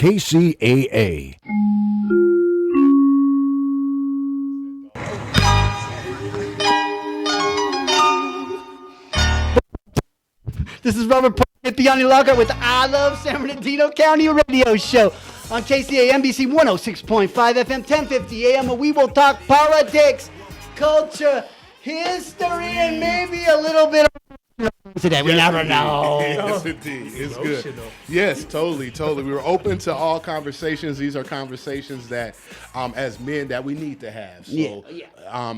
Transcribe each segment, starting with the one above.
KCAA. This is Robert Piani Lockhart with the I Love San Bernardino County Radio Show on KCA NBC 106.5 FM, 1050 AM, where we will talk politics, culture, history, and maybe a little bit of today. We never know. Yes, indeed. It's good. Yes, totally. We were open to all conversations. These are conversations that, as men, that we need to have. So,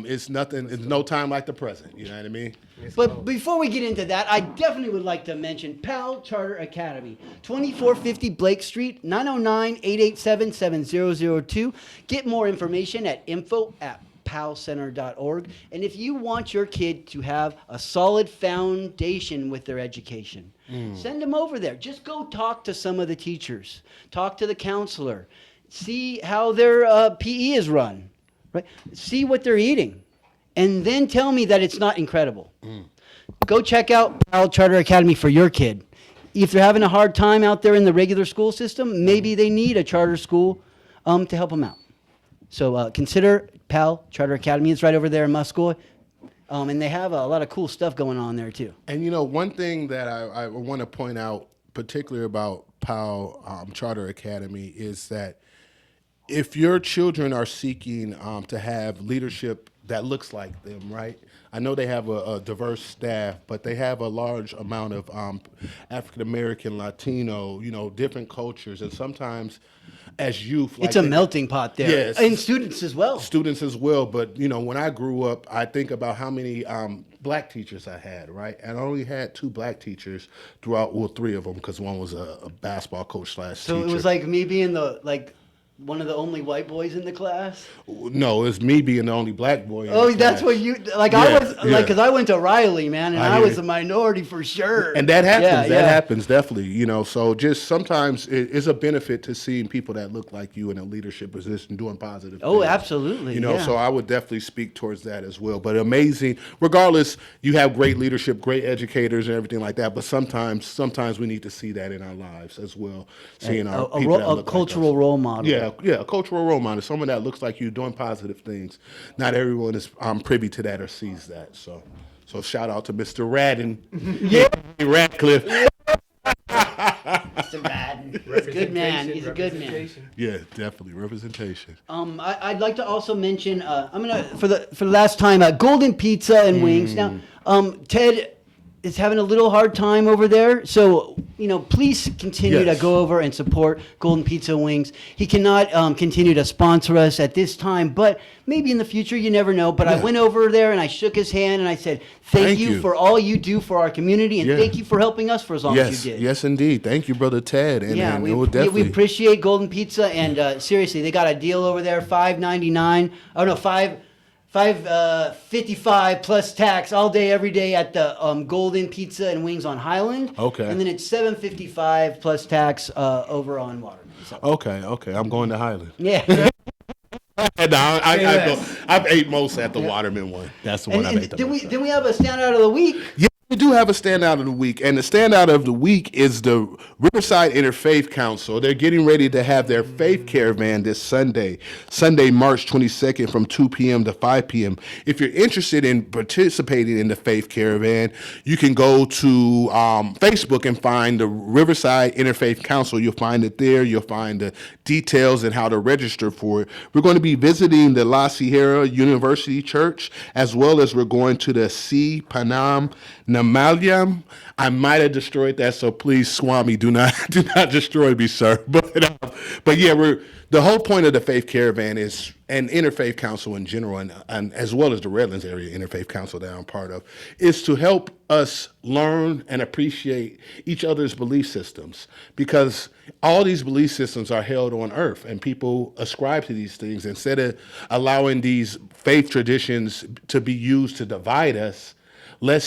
it's nothing. It's no time like the present. You know what I mean? But before we get into that, I definitely would like to mention Pal Charter Academy, 2450 Blake Street, 909-887-7002. Get more information at info@palcenter.org. And if you want your kid to have a solid foundation with their education, send them over there. Just go talk to some of the teachers. Talk to the counselor. See how their PE is run. Right? See what they're eating. And then tell me that it's not incredible. Go check out Pal Charter Academy for your kid. If they're having a hard time out there in the regular school system, maybe they need a charter school to help them out. So consider Pal Charter Academy. It's right over there in Muscoy. And they have a lot of cool stuff going on there, too. And, you know, one thing that I want to point out, particularly about Pal Charter Academy, is that if your children are seeking to have leadership that looks like them, right? I know they have a diverse staff, but they have a large amount of African-American, Latino, you know, different cultures. And sometimes as youth... It's a melting pot there. Yes. And students as well. Students as well. But, you know, when I grew up, I think about how many black teachers I had, right? And I only had 2 black teachers throughout, well, 3 of them, because one was a basketball coach / teacher. So it was like me being one of the only white boys in the class? No, it's me being the only black boy. That's what you I was because I went to Riley, man, and I was a minority for sure. And that happens. That happens definitely. You know, so just sometimes it is a benefit to seeing people that look like you in a leadership position doing positive things. Oh, absolutely. You know, so I would definitely speak towards that as well. But amazing, regardless, you have great leadership, great educators, and everything like that. But sometimes we need to see that in our lives as well. Seeing our people that look cultural like us. role model. Yeah, a cultural role model, someone that looks like you doing positive things. Not everyone is privy to that or sees that. So shout out to Mr. Radden. Radcliffe. Mr. Radden. Good man. He's a good man. Yeah, definitely representation. I'd like to also mention. I'm gonna for the last time. Golden Pizza and Wings. Now, Ted is having a little hard time over there, so please continue to go over and support Golden Pizza and Wings. He cannot continue to sponsor us at this time, but maybe in the future, you never know. But I went over there and I shook his hand and I said, thank you for all you do for our community, and thank you for helping us for as long as you did. Yes, indeed. Thank you, Brother Ted. And we appreciate Golden Pizza, and seriously, they got a deal over there, $5.99. Oh no, $5.55 plus tax all day, every day at the Golden Pizza and Wings on Highland. Okay. And then it's $7.55 plus tax over on Waterman. So. Okay. I'm going to Highland. Yeah. No, I've ate most at the Waterman one. That's the one I've ate the most. Then we have a standout of the week. Yeah, we do have a standout of the week, and the standout of the week is the Riverside Interfaith Council. They're getting ready to have their faith caravan this Sunday, March 22nd from 2 p.m. to 5 p.m. If you're interested in participating in the faith caravan, you can go to Facebook and find the Riverside Interfaith Council. You'll find it there. You'll find the details and how to register for it. We're going to be visiting the La Sierra University Church, as well as we're going to the C. Panam Namaliam. I might have destroyed that, so please, Swami, do not destroy me, sir. But yeah, the whole point of the Faith Caravan is, and Interfaith Council in general, and as well as the Redlands Area Interfaith Council that I'm part of, is to help us learn and appreciate each other's belief systems, because all these belief systems are held on earth, and people ascribe to these things. Instead of allowing these faith traditions to be used to divide us, let's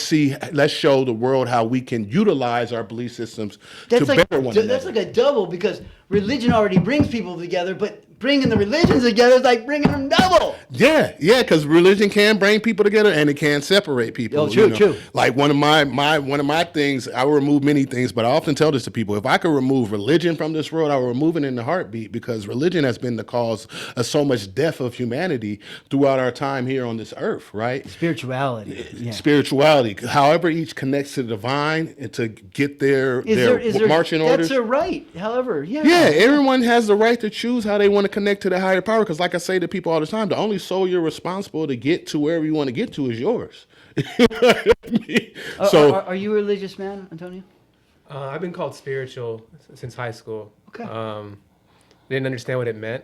show the world how we can utilize our belief systems to better one another. That's like a double, because religion already brings people together, but bringing the religions together is like bringing them double. Yeah, because religion can bring people together and it can separate people. Oh, true, true. Like one of my things, I will remove many things, but I often tell this to people: if I could remove religion from this world, I would remove it in the heartbeat, because religion has been the cause of so much death of humanity throughout our time here on this earth, right? Spirituality. Yeah. Spirituality, however each connects to the divine and to get their marching orders. That's a right. However, yeah. Yeah, everyone has the right to choose how they want to connect to the higher power. Because, like I say to people all the time, the only soul you're responsible to get to wherever you want to get to is yours. So, are you a religious man, Antonio? I've been called spiritual since high school. Okay. Didn't understand what it meant,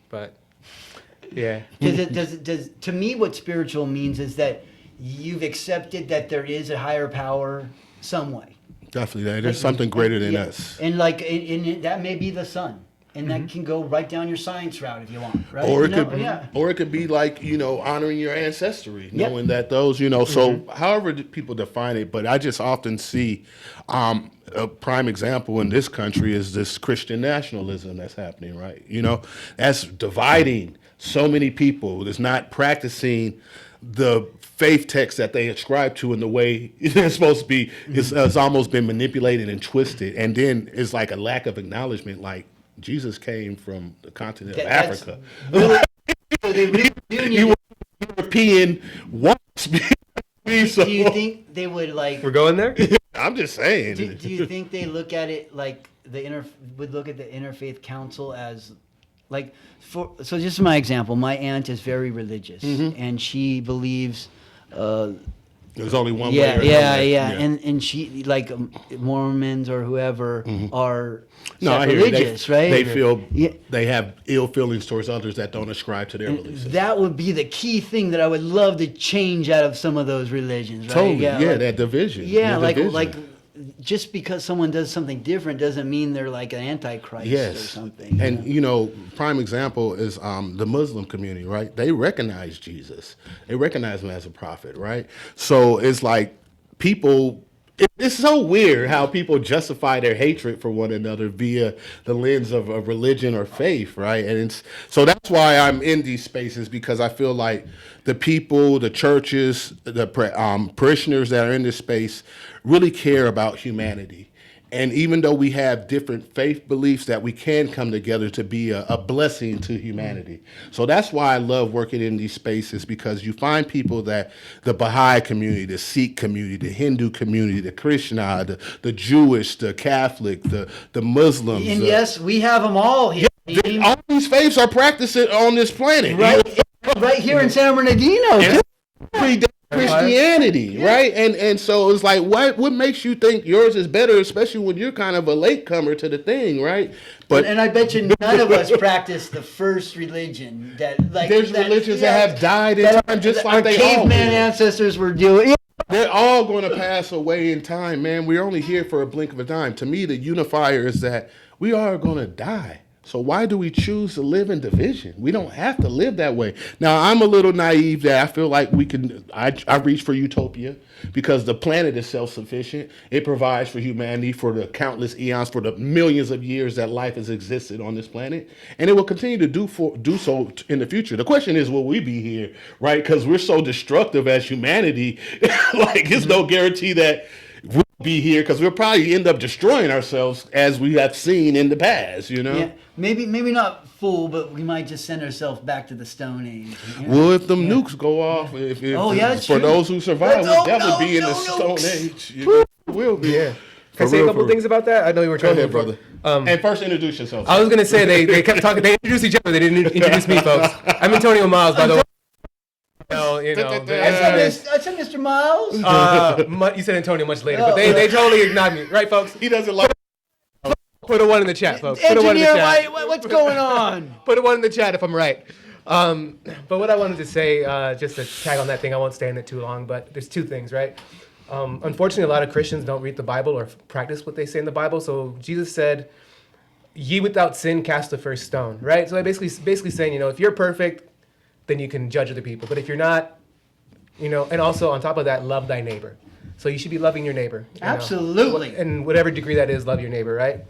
but yeah. Does to me what spiritual means is that you've accepted that there is a higher power some way. definitely, there's something greater than us. And like, and that may be the sun. And that can go right down your science route if you want, right? Or it could be like, honoring your ancestry, knowing that those, so however people define it, but I just often see a prime example in this country is this Christian nationalism that's happening, right? That's dividing so many people. That's not practicing the faith text that they ascribe to in the way it's supposed to be. It's almost been manipulated and twisted. And then it's like a lack of acknowledgement, like, Jesus came from the continent of Africa. He was European once. Do you think they would like? We're going there? I'm just saying. Do you think they look at it like would look at the Interfaith Council as like so just my example, my aunt is very religious and she believes there's only one way. Yeah. And she, like, Mormons or whoever are religious, right? They feel they have ill feelings towards others that don't ascribe to their beliefs. That would be the key thing that I would love to change out of some of those religions, right? Totally, that division. Yeah, like just because someone does something different doesn't mean they're like an antichrist or something. And prime example is the Muslim community, right? They recognize Jesus. They recognize him as a prophet, right? So it's like people. It's so weird how people justify their hatred for one another via the lens of religion or faith, right? And so that's why I'm in these spaces, because I feel like the people, the churches, the parishioners that are in this space really care about humanity. And even though we have different faith beliefs, that we can come together to be a blessing to humanity. So that's why I love working in these spaces, because you find people that the Baha'i community, the Sikh community, the Hindu community, the Christian, the Jewish, the Catholic, the Muslims. And yes, we have them all here. All these faiths are practicing on this planet. Right here in San Bernardino. Christianity, right? And so it's like, what makes you think yours is better, especially when you're kind of a latecomer to the thing, right? But and I bet you none of us practice the first religion there's religions that have died in time, just like they all caveman ancestors were doing. They're all going to pass away in time, man. We're only here for a blink of a dime. To me, the unifier is that we are going to die. So why do we choose to live in division? We don't have to live that way. Now, I'm a little naive that I feel like we can, I reach for utopia, because the planet is self-sufficient. It provides for humanity for the countless eons, for the millions of years that life has existed on this planet. And it will continue to do so in the future. The question is, will we be here, right? Because we're so destructive as humanity. Like, it's no guarantee that we'll be here, because we'll probably end up destroying ourselves, as we have seen in the past, Yeah, maybe not full, but we might just send ourselves back to the Stone Age. Well, if them nukes go off, for those who survive, we'll definitely be in the Stone Age. We'll be. Yeah. Can I say a couple things about that? I know you were trying to. Go ahead, brother. And first, introduce yourself. I was going to say they kept talking. They introduced each other. They didn't introduce me, folks. I'm Antonio Miles, by the way. I said Mr. Miles. You said Antonio much later, but they totally ignored me, right, folks? He doesn't like. Put a 1 in the chat, folks. Put a 1 in the chat. What's going on? Put a 1 in the chat if I'm right. But what I wanted to say, just to tag on that thing, I won't stay in it too long, but there's 2 things, right? Unfortunately, a lot of Christians don't read the Bible or practice what they say in the Bible. So Jesus said, "Ye without sin cast the first stone," right? So I basically saying, if you're perfect, then you can judge other people. But if you're not, and also on top of that, love thy neighbor. So you should be loving your neighbor. Absolutely. And whatever degree that is, love your neighbor, right?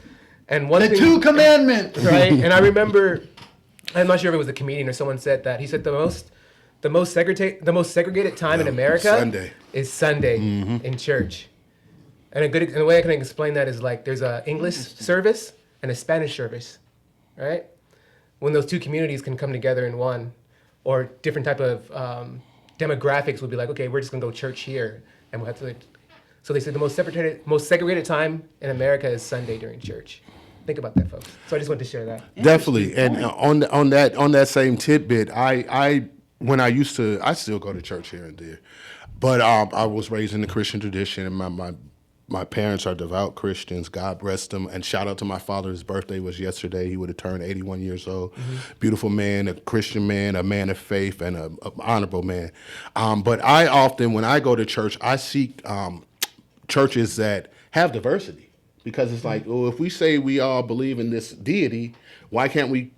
And the 2 commandments. Right? And I remember I'm not sure if it was a comedian or someone said that. He said the most segregated time in America Sunday. is Sunday in church. And a way I can explain that is like there's a English service and a Spanish service, right? When those two communities can come together in one, or different type of demographics would be like, okay, we're just gonna go church here, and we'll have to. So they said the most segregated time in America is Sunday during church. Think about that, folks. So I just wanted to share that. Definitely, and on that same tidbit, I still go to church here and there, but I was raised in the Christian tradition, and my parents are devout Christians. God bless them, and shout out to my father. His birthday was yesterday. He would have turned 81 years old. Beautiful man, a Christian man, a man of faith, and a honorable man. But I often, when I go to church, I seek churches that have diversity. Because it's like, well, if we say we all believe in this deity, why can't we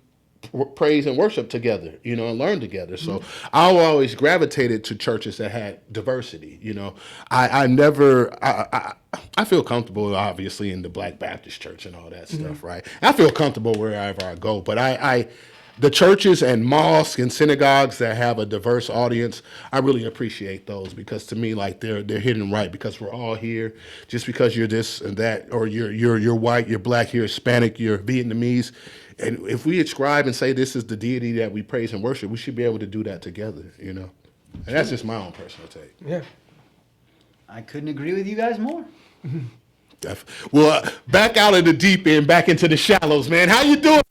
praise and worship together, and learn together? So I always gravitated to churches that had diversity. I feel comfortable, obviously, in the Black Baptist church and all that stuff, right? I feel comfortable wherever I go, but the churches and mosques and synagogues that have a diverse audience, I really appreciate those, because to me, like, they're hitting right, because we're all here. Just because you're this and that, or you're white, you're black, you're Hispanic, you're Vietnamese, and if we ascribe and say this is the deity that we praise and worship, we should be able to do that together, And that's just my own personal take. Yeah. I couldn't agree with you guys more. Well, back out of the deep end, back into the shallows, man. How you doing?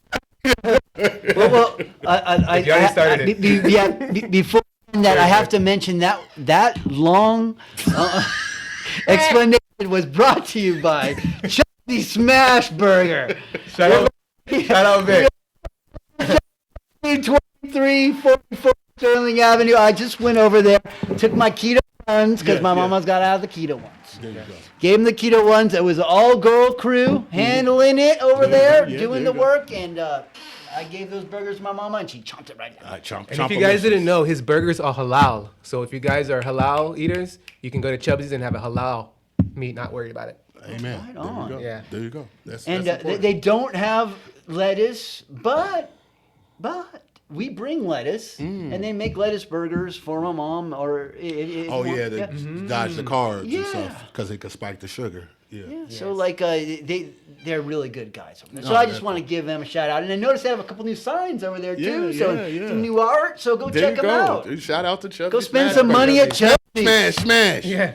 Well, You already started it. Before that, I have to mention that long explanation was brought to you by Chelsea Smash Burger. Shout out, Vic. 2344 Sterling Avenue. I just went over there, took my keto ones, because my mama's got out of the keto ones. There you go. Gave them the keto ones. It was an all-girl crew handling it over there, doing the work, and I gave those burgers to my mama, and she chomped it right down. And if you guys didn't know, his burgers are halal. So if you guys are halal eaters, you can go to Chubby's and have a halal meat. Not worried about it. Amen. Right on. There you go. Yeah. There you go. That's And they don't have lettuce, but we bring lettuce, and they make lettuce burgers for my mom. Or dodge the carbs and Yeah. stuff, because it could spike the sugar. Yeah. So like they're really good guys over there. So I just want to give them a shout out. And I noticed they have a couple new signs over there too. Yeah. Some new art. So go There check you them go. out. Shout out to Chubby. Go spend Smash some money Burger. at Chubby's. Smash. Yeah.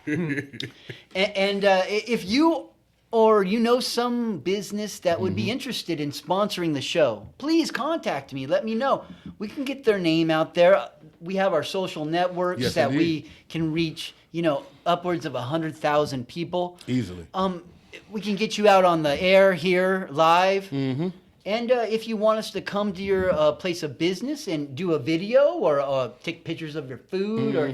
And if you or some business that would be interested in sponsoring the show, please contact me. Let me know. We can get their name out there. We have our social networks that we can reach, upwards of 100,000 people. Easily. We can get you out on the air here live. And if you want us to come to your place of business and do a video or take pictures of your food or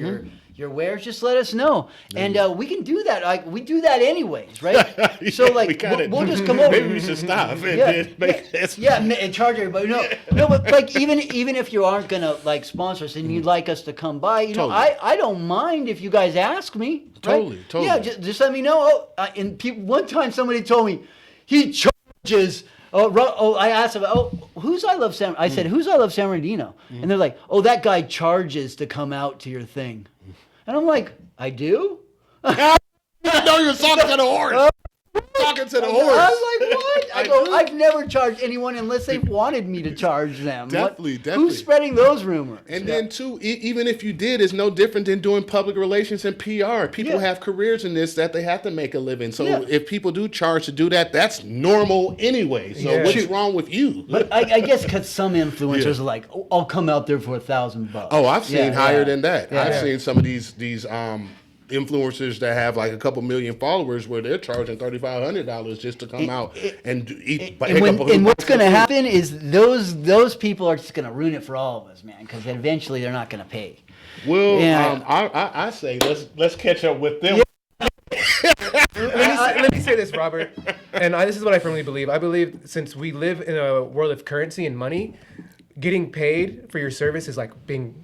your wares, just let us know. And we can do that. Like, we do that anyways, right? So like we'll just come over. Maybe we should stop and make this. And charge everybody. No, but like even if you aren't gonna like sponsor us and you'd like us to come by, Totally. I don't mind if you guys ask me. Right? Totally. Yeah, just let me know. One time somebody told me he charges. I asked him, who's I Love San? I said, who's I Love San Bernardino? And they're like, that guy charges to come out to your thing. And I'm like, I do? No, you're talking to the horse. Talking to the horse. I was like, what? I've never charged anyone unless they wanted me to charge them. Definitely. Who's spreading those rumors? And then, too, even if you did, it's no different than doing public relations and PR. People have careers in this that they have to make a living. So if people do charge to do that, that's normal anyway. So what's wrong with you? But I guess because some influencers are like, I'll come out there for $1,000. Oh, I've seen higher than that. Yeah. I've seen some of these influencers that have like a couple million followers where they're charging $3,500 just to come out and eat. And what's going to happen is those people are just going to ruin it for all of us, man, because eventually they're not going to pay. Well, I say let's catch up with them. Let me say this, Robert, and this is what I firmly believe. I believe since we live in a world of currency and money, getting paid for your service is like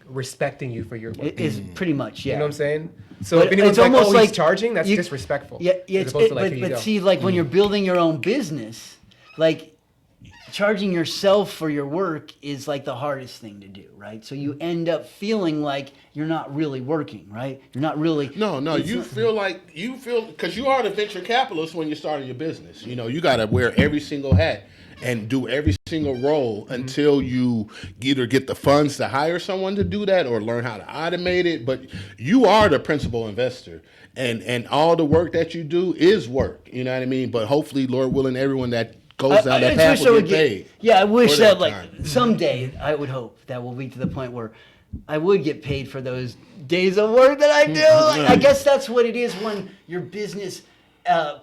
respecting you for your work. It is pretty much, You know what I'm saying? So But if anyone's it's like, almost he's like charging, that's you- disrespectful. Yeah, As opposed to, like, here you go. see, like when you're building your own business, like charging yourself for your work is like the hardest thing to do, right? So you end up feeling like you're not really working, right? You're not really. No, you feel because you are the venture capitalist when you're starting your business. You got to wear every single hat and do every single role until you either get the funds to hire someone to do that or learn how to automate it. But you are the principal investor, and all the work that you do is work. You know what I mean? But hopefully, Lord willing, everyone that goes down that path will get paid. Yeah, I wish that like time. someday I would hope that will be to the point where I would get paid for those days of work that I do. Like, I guess that's what it is when your business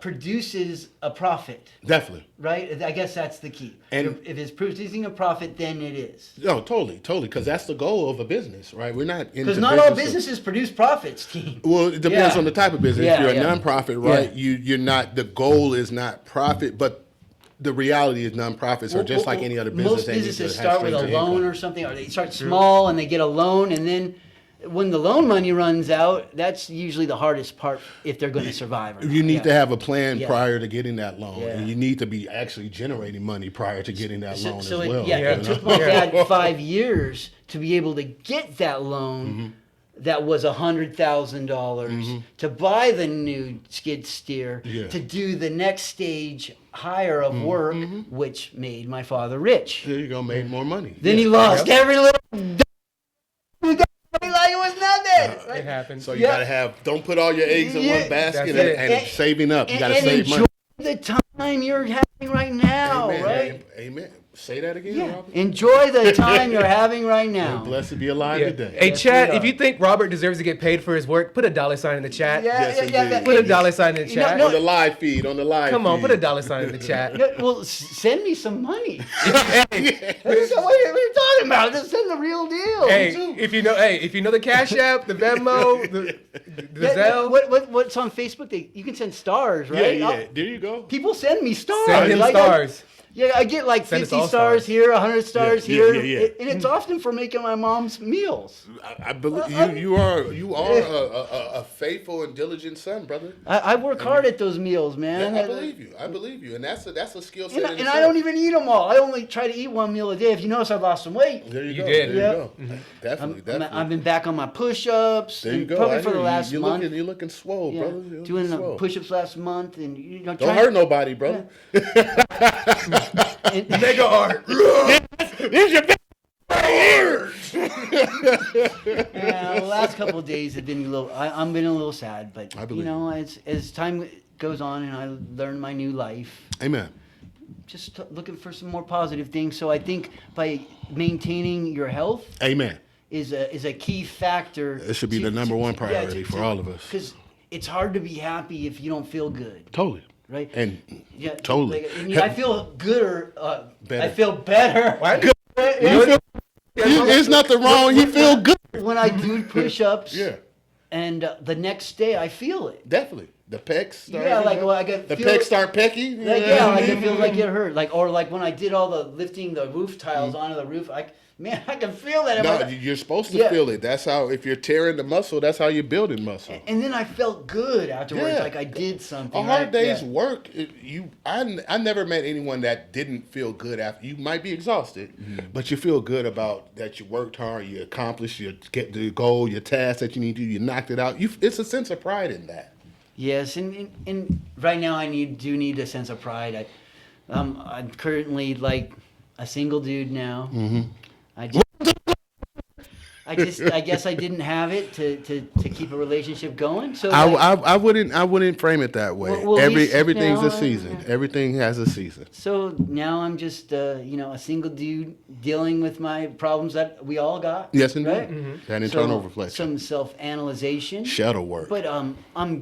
produces a profit. Definitely. Right? I guess that's the key. And if it's producing a profit, then it is. No, totally, because that's the goal of a business, right? We're not because not all businesses produce profits, team. Well, it depends on the type of business. Yeah, if you're a nonprofit, right? Yeah. You're not. The goal is not profit, but the reality is nonprofits are just like any other business. Most businesses start with a loan or something, or they start small and they get a loan, and then when the loan money runs out, that's usually the hardest part if they're going to survive. You need to have a plan prior to getting that loan, and you need to be actually generating money prior to getting that loan as well. It took my dad 5 years to be able to get that loan. That was $100,000 to buy the new skid steer, to do the next stage higher of work, which made my father rich. There you go, made more money. Then he lost every little. Like it was nothing. Right? It happens. So you gotta don't put all your eggs in one basket and saving up. You gotta save money. Enjoy the time you're having right now, Amen. right? Amen. Say that again, Robert. Enjoy the time you're having right now. And blessed to be alive today. Hey, chat, if you think Robert deserves to get paid for his work, put a $sign in the chat. Put a $sign in the chat. On the live feed, Come on, put a $sign in the chat. Well, send me some money. What are you talking about? Just send the real deal. Hey, if you know the Cash App, the Venmo, the Zelle. What's on Facebook? You can send stars, right? Yeah. There you go. People send me stars. Send him stars. I get like 50 stars here, 100 stars here, and it's often for making my mom's meals. I believe you are a faithful and diligent son, brother. I work hard at those meals, man. Yeah, I believe you, and that's a skill set. And I don't even eat them all. I only try to eat one meal a day. If you notice, I lost some weight. There you go. Did. There you go. Definitely. I've been back on my push-ups. There you go. Probably for the last month. You're looking swole, brother. Doing the push-ups last month, and don't hurt nobody, brother. Mega art. Here's your big the last couple of days have been a little. I'm been a little sad, but as time goes on and I learn my new life. Amen. Just looking for some more positive things. So I think by maintaining your health. Amen. Is a key factor. It should be the number one priority for all of us. Because it's hard to be happy if you don't feel good. Totally. Right? And totally. I feel good or better. I feel better. There's nothing wrong. You feel good. When I do push-ups and the next day I feel it. Definitely. The pecs start. Yeah, I got the pecs start pecky. It feels like it hurt. Or when I did all the lifting the roof tiles onto the roof, I can feel that. No, you're supposed to feel it. That's how, if you're tearing the muscle, that's how you're building muscle. And then I felt good afterwards, like I did something. A hard day's work, I never met anyone that didn't feel good after. You might be exhausted, but you feel good about that you worked hard, you accomplished your goal, your task that you need to do, you knocked it out. It's a sense of pride in that. Yes, and right now I do need a sense of pride. I'm currently like a single dude now. I guess I didn't have it to keep a relationship going. So I wouldn't frame it that way. Well, everything's a season. Everything has a season. So now I'm just a single dude dealing with my problems that we all got. Yes, indeed. Right? That internal reflection. Some self-analyzation. Shadow work. But I'm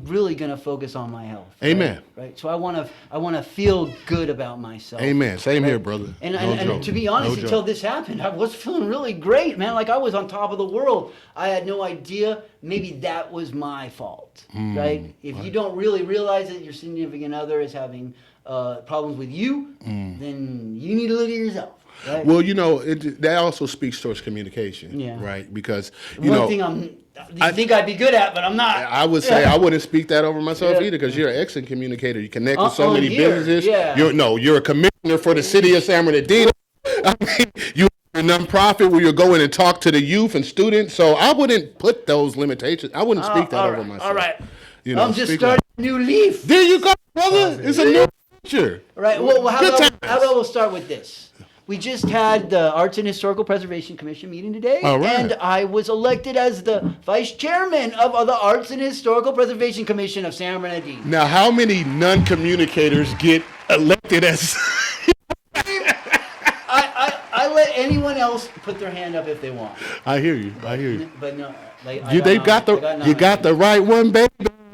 really gonna focus on my health. Amen. Right. So I wanna feel good about myself. Amen. Same here, brother. And to be honest, until this happened, I was feeling really great, man. Like I was on top of the world. I had no idea. Maybe that was my fault, right? If you don't really realize that your significant other is having problems with you, then you need to look at yourself. Right? Well, that also speaks towards communication, right? Because one thing you think I'd be good at, but I'm not. I would say I wouldn't speak that over myself either, because you're an excellent communicator. You connect with so many businesses. Yeah. You're a committed for the city of San Bernardino. I mean, you are a nonprofit where you go in and talk to the youth and students. So I wouldn't put those limitations. I wouldn't speak that all over right, myself. all right. You know, I'm just speak starting a new leaf. There you go, brother. It's a new future. All right. Well, how Good about times. we'll start with this? We just had the Arts and Historical Preservation Commission meeting today, All right. and I was elected as the vice chairman of the Arts and Historical Preservation Commission of San Bernardino. Now, how many non-communicators get elected as? I let anyone else put their hand up if they want, I hear you. I hear you. but no, like, You got the right one, baby.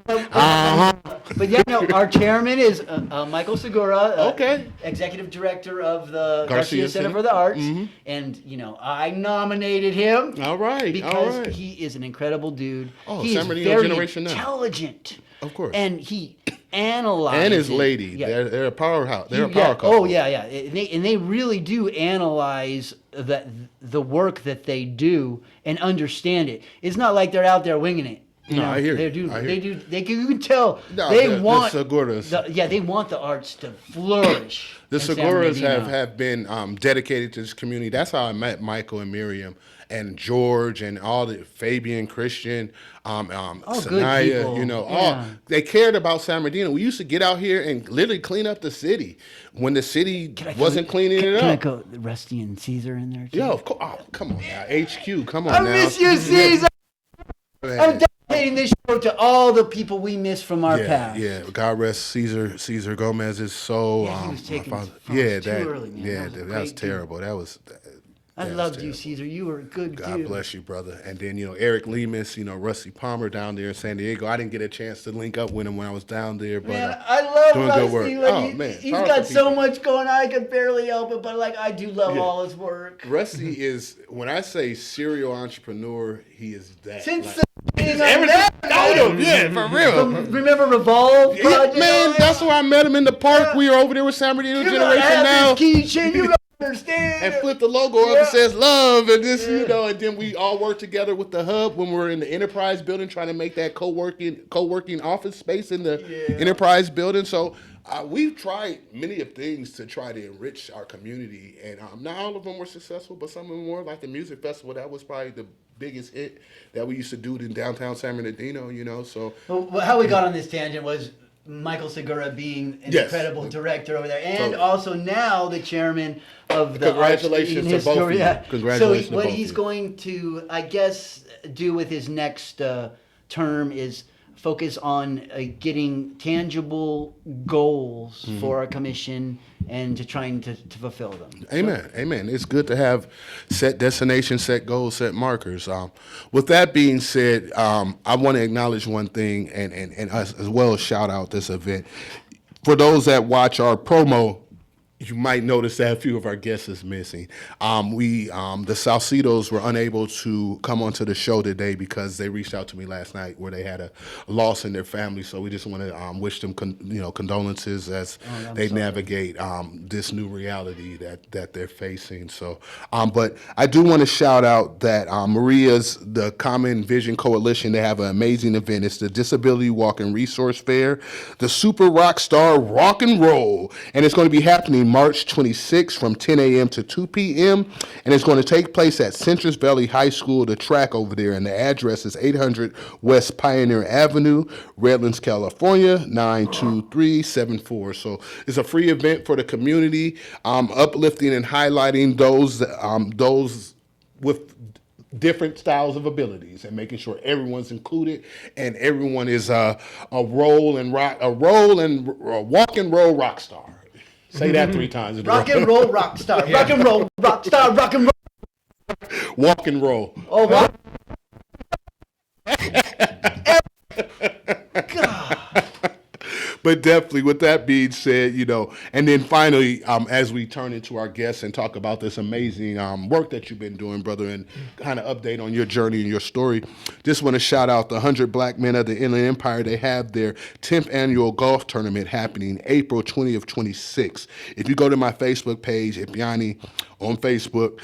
Uh-huh. But yeah, no, our chairman is Michael Segura, Okay. executive director of the Garcia Garcia Center Center. for the Arts, Mm-hmm. and I nominated him. All right. Because all right. he is an incredible dude. Oh, he San is Bernardino very generation now. intelligent. Of course. And he analyzes. And his lady. Yeah. They're a powerhouse. They're a Yeah. power couple. Oh yeah, yeah. And they really do analyze the work that they do and understand it. It's not like they're out there winging it. No, I hear they you. do. I hear They you. do. You can tell No, they the want Seguras. they want the arts to flourish. The in San Seguras Bernardino. have been dedicated to this community. That's how I met Michael and Miriam and George and all the Fabian, Christian, good Sanaya, people. all Yeah. they cared about San Bernardino. We used to get out here and literally clean up the city when the city wasn't cleaning it Can I up. go Rusty and Caesar in there too? Yeah, of course. Oh, come on now. HQ, come on I now. miss you, Caesar. Man. I'm dedicating this show to all the people we miss from our past. Yeah. God rest Caesar Gomez is so. Yeah, he was my taken father- from yeah, us too that. early, man. Yeah, That was a that was great dude. terrible. That was. I That's loved you, terrible. Caesar. You were a good God dude. bless you, brother. And then, Eric Lemus, Rusty Palmer down there in San Diego. I didn't get a chance to link up with him when I was down there, but Man, I love doing Rusty. good work. Like, Oh, man, he's powerful got so people. much going on. I can barely help it, but I do love Yeah. all his work. Rusty is, when I say serial entrepreneur, he is that. Since Like, the beginning of everything that, about him, yeah, for real. Remember Revolve Yeah, Project? man, that's where I met him in the park. Yeah. We were over there with San Bernardino You gotta Generation have now. this keychain. You don't understand. And flip the logo up Yeah. and says love and this, Yeah. and then we all work together with the hub when we're in the enterprise building trying to make that co-working office space in the enterprise building. So we've tried many of things to try to enrich our community, and not all of them were successful, but some of them were. Like the music festival, that was probably the biggest hit that we used to do in downtown San Bernardino. So Well, how we got on this tangent was Michael Segura being an Yes. incredible director over there, and Totally. also now the chairman of the Congratulations Arts to and both of you. Historia. Congratulations So to what both of he's you. going to, I guess, do with his next term is focus on getting tangible goals Mm-hmm. for our commission and to trying to fulfill them. Amen. It's good to have set destinations, set goals, set markers. With that being said, I want to acknowledge one thing and us as well as shout out this event. For those that watch our promo, you might notice that a few of our guests is missing. The Salcidos were unable to come onto the show today because they reached out to me last night where they had a loss in their family. So we just want to wish them, condolences as they navigate this new reality that they're facing. So, but I do want to shout out that Maria's the Common Vision Coalition. They have an amazing event. It's the Disability Walk and Resource Fair, the Super Rock Star Rock and Roll, and it's going to be happening March 26th from 10 a.m. to 2 p.m. And it's going to take place at Citrus Valley High School, the track over there. And the address is 800 West Pioneer Avenue, Redlands, California, 92374. So it's a free event for the community, uplifting and highlighting those with different styles of abilities and making sure everyone's included and everyone is a walk and roll rock star. Say that 3 times. Rock and roll, rock star. Rock and roll, rock star. Rock and roll. Walk and roll. Oh, what? God. But definitely, with that being said, and then finally, as we turn into our guests and talk about this amazing work that you've been doing, brother, and kind of update on your journey and your story, just want to shout out the 100 Black Men of the Inland Empire. They have their 10th annual golf tournament happening April 20th, 26. If you go to my Facebook page, Ipiani, on Facebook,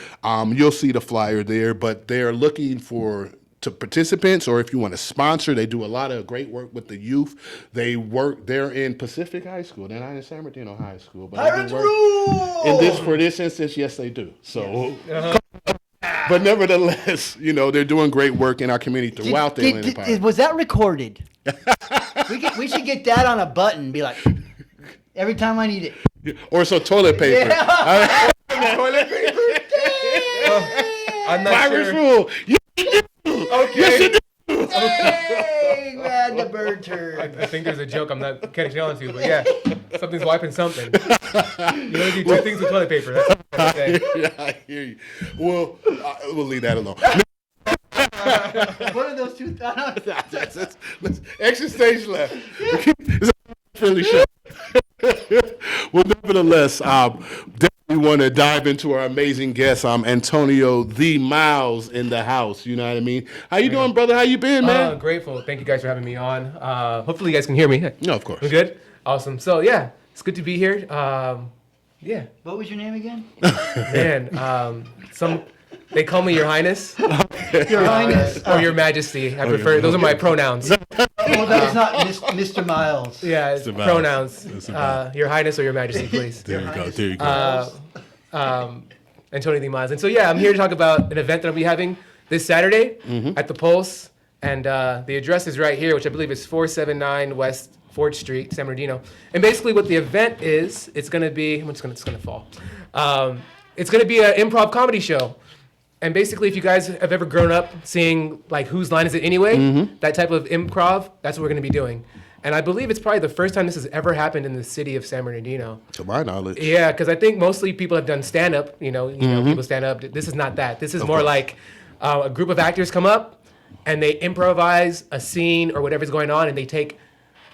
you'll see the flyer there, but they're looking for to participants, or if you want to sponsor, they do a lot of great work with the youth. They're in Pacific High School. They're not in San Bernardino High School. But Pirates rule! for this instance, yes, they do. So, but nevertheless, they're doing great work in our community throughout the Inland Empire. Was that recorded? we should get that on a button. Be like, every time I need it. Or so toilet paper. Yeah. Toilet paper. I'm not Pirates sure. rule. Yes, you do. Okay. Yes, you do. Hey, man, the bird turd. I think there's a joke I'm not catching on to, but yeah, something's wiping something. You only do two things with toilet paper. That's what I'm saying. Yeah, I hear you. Well, we'll leave that alone. What are those two? That's extra stage left. It's a friendly show. Well, nevertheless, definitely want to dive into our amazing guest, Antonio the Miles in the house. You know what I mean? How you doing, brother? How you been, man? Grateful. Thank you guys for having me on. Hopefully you guys can hear me. No, of course. We're good? Awesome. So yeah, it's good to be here. Yeah. What was your name again? Man, they call me Your Highness. Your Highness. Or Your Majesty. I prefer, those are my pronouns. Well, that's not Mr. Miles. Yeah, it's Mr. Miles. pronouns. Mr. Miles. Your Highness or Your Majesty, please. There you go. There you go. Antonio D. Miles. And so, yeah, I'm here to talk about an event that I'll be having this Saturday at the Pulse. And the address is right here, which I believe is 479 West 4th Street, San Bernardino. And basically what the event is, it's going to be, it's going to fall. It's going to be an improv comedy show. And basically, if you guys have ever grown up seeing, like, Whose Line Is It Anyway? That type of improv, that's what we're going to be doing. And I believe it's probably the first time this has ever happened in the city of San Bernardino. To my knowledge. Yeah, because I think mostly people have done stand-up. People stand up. This is not that. This is more like a group of actors come up, and they improvise a scene or whatever's going on, and they take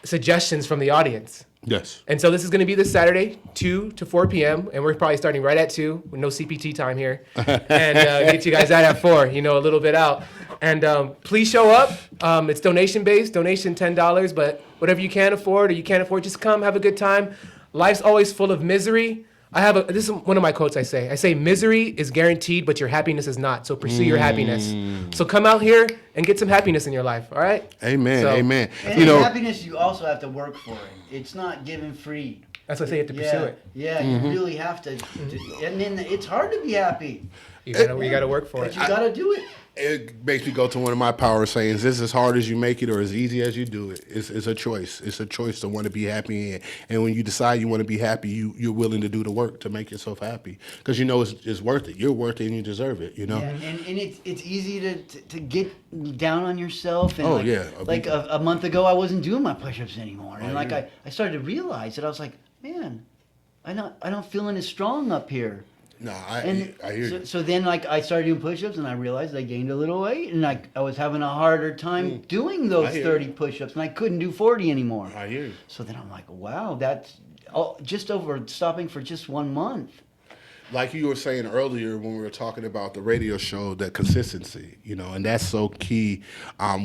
suggestions from the audience. Yes. And so this is going to be this Saturday, 2 to 4 p.m., and we're probably starting right at 2 with no CPT time here. And get you guys out at 4, a little bit out. And please show up. It's donation-based, donation $10, but whatever you can afford or you can't afford, just come, have a good time. Life's always full of misery. This is one of my quotes I say, misery is guaranteed, but your happiness is not. So pursue your happiness. So come out here and get some happiness in your life, all right? Amen. So- Amen. And happiness, you also have to work for it. It's not given free. That's why I say you have to pursue it. Yeah, you really have to. And then it's hard to be happy. You gotta work for But it. you got to do it. It makes me go to one of my power sayings. This is as hard as you make it or as easy as you do it. It's a choice. It's a choice to want to be happy. And when you decide you want to be happy, you're willing to do the work to make yourself happy. Because it's worth it. You're worth it and you deserve it, Yeah, and it's easy to get down on yourself. And a month ago, I wasn't doing my push-ups anymore. And I started to realize that I was like, man, I don't feeling as strong up here. No, I hear you. So then, I started doing push-ups, and I realized I gained a little weight, and I was having a harder time doing those 30 push-ups, and I couldn't do 40 anymore. I hear you. So then I'm like, wow, that's just over stopping for just 1 month. Like you were saying earlier when we were talking about the radio show, that consistency, and that's so key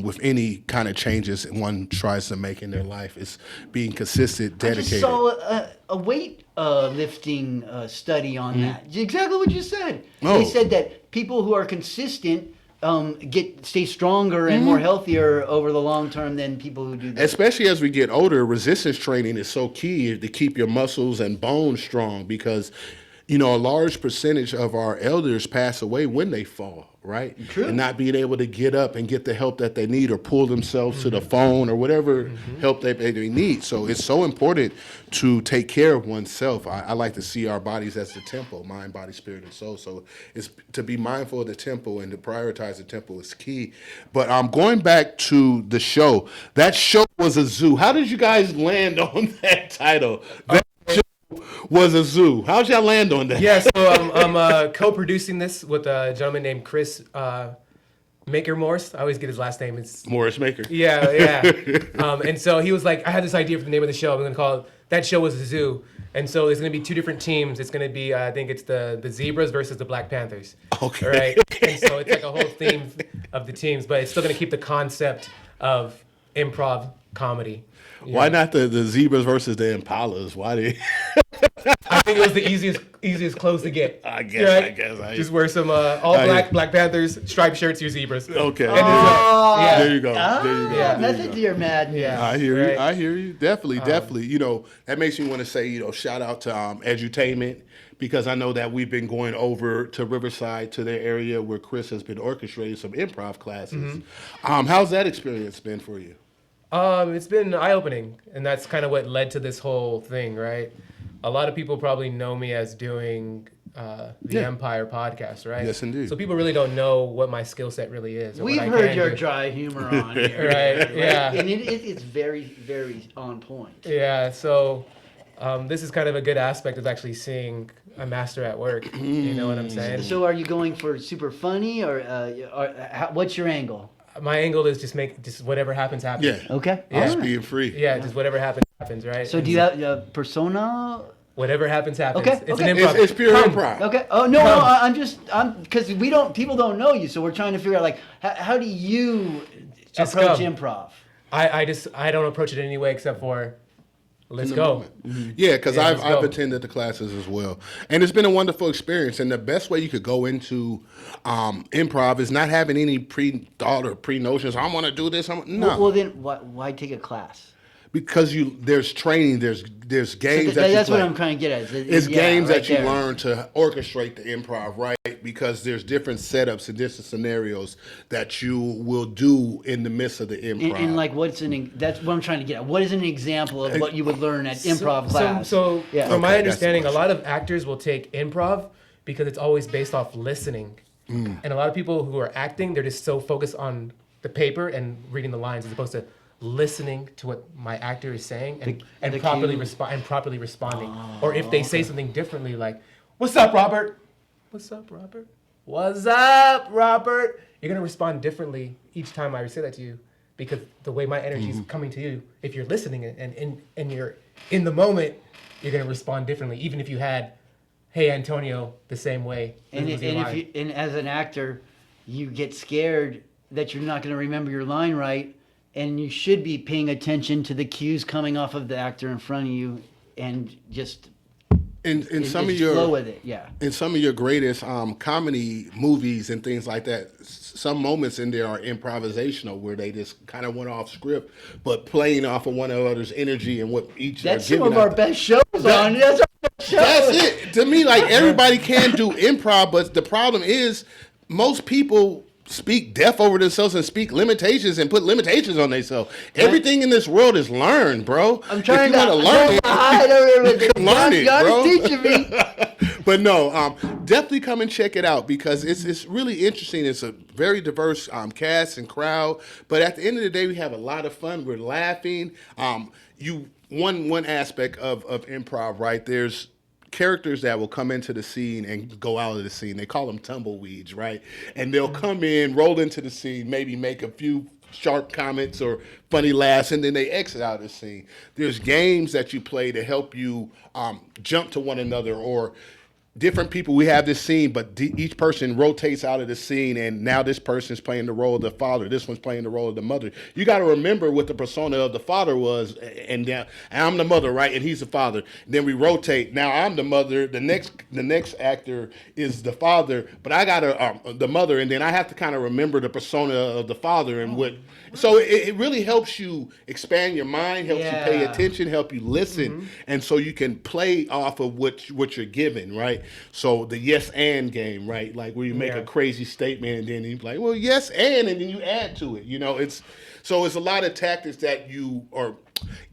with any kind of changes one tries to make in their life. Is being consistent, dedicated. I just saw a weight lifting study on that. Exactly what you said. Oh. They said that people who are consistent stay stronger and more healthier over the long term than people who do that. Especially as we get older, resistance training is so key to keep your muscles and bones strong because a large percentage of our elders pass away when they fall, right? True. And not being able to get up and get the help that they need or pull themselves to the phone or whatever help they need. So it's so important to take care of oneself. I like to see our bodies as the temple, mind, body, spirit, and soul. So it's to be mindful of the temple and to prioritize the temple is key. But going back to the show, that show was a zoo. How did you guys land on that title? Was a zoo. How'd y'all land on that? Yeah, so I'm co-producing this with a gentleman named Chris Maker Morse. I always get his last name. It's Morris Maker. Yeah. And so he was like, I had this idea for the name of the show. I'm going to call it, that show was a zoo. And so there's going to be 2 different teams. It's going to be, I think it's the Zebras versus the Black Panthers. Okay. Right? And so it's like a whole theme of the teams, but it's still going to keep the concept of improv comedy. Why not the Zebras versus the Impalas? Why they? I think it was the easiest clothes to get. I guess. Just wear some all black Black Panthers striped shirts, your zebras. Okay. Yeah. There you go. There you go. Yeah. Method to your madness. Yeah. I hear you. Right. I hear you. Definitely. You know, that makes me want to say, you know, shout out to Edutainment, because I know that we've been going over to Riverside, to their area where Chris has been orchestrating some improv classes. How's that experience been for you? It's been eye-opening, and that's kind of what led to this whole thing, right? A lot of people probably know me as doing the Empire podcast, right? Yes, indeed. So people really don't know what my skill set really is. or We've what I heard can your do. dry humor on here. Right, yeah. And it's very, very on point. Yeah, so this is kind of a good aspect of actually seeing a master at work. You know what I'm saying? So are you going for super funny, or what's your angle? My angle is just whatever happens, happens. Yeah. Okay. Yeah. Just being free. Yeah, just whatever happens, happens, right? So And do you have a persona? whatever happens, happens. Okay, It's okay. an improv. It's pure Come. improv. Okay. Oh no, I'm because people don't know you, so we're trying to figure out like how do you Just approach come. improv? I don't approach it any way except for let's In the go. moment. Yeah, because Yeah, let's I've go. attended the classes as well, and it's been a wonderful experience. And the best way you could go into improv is not having any pre-thought or pre-notions. I want to do this. No, Well, then why take a class? because there's training, there's games that you That's play. what I'm trying to get at. It's Yeah, games right that you there. learn to orchestrate the improv, right? Because there's different setups and different scenarios that you will do in the midst of the improv. And like, that's what I'm trying to get at. What is an example of what you would learn at improv class? So Yeah. from my Okay, understanding, a that's the lot of actors will take improv because it's always based off listening. And a lot of people who are acting, they're just so focused on the paper and reading the lines as opposed to listening to what my actor is saying and the properly cue. properly responding. Or if they say something differently, like, "What's up, Robert? What's up, Robert? What's up, Robert?" You're gonna respond differently each time I say that to you because the way my energy is coming to you. If you're listening and you're in the moment, you're gonna respond differently. Even if you had, "Hey, Antonio," the same way. And This was your line. and as an actor, you get scared that you're not going to remember your line right, and you should be paying attention to the cues coming off of the actor in front of you, and just in some of just your flow with it. Yeah. in some of your greatest comedy movies and things like that, some moments in there are improvisational where they just kind of went off script, but playing off of one another's energy and what each That's are some giving of our out. best shows on. That's our best shows. That's it. To me, like everybody can do improv, but the problem is most people speak death over themselves and speak limitations and put limitations on themselves. Everything in this world is learned, bro. I'm trying if you to want to learn it, hide over with it. learn it, God bro. is teaching me. But no, definitely come and check it out because it's really interesting. It's a very diverse cast and crowd. But at the end of the day, we have a lot of fun. We're laughing. One aspect of improv, right? There's characters that will come into the scene and go out of the scene. They call them tumbleweeds, right? And they'll come in, roll into the scene, maybe make a few sharp comments or funny laughs, and then they exit out of the scene. There's games that you play to help you jump to one another, or different people. We have this scene, but each person rotates out of the scene, and now this person's playing the role of the father. This one's playing the role of the mother. You got to remember what the persona of the father was, and now I'm the mother, right? And he's the father. And then we rotate. Now I'm the mother. The next actor is the father, but I got the mother, and then I have to kind of remember the persona of the father and what. So it really helps you expand your mind, helps you pay Yeah. attention, help you listen, and so you can play off of what you're given, right? So the yes and game, right? Like where you make a crazy statement and then you're like, well, yes and then you add to it. You know, it's a lot of tactics that or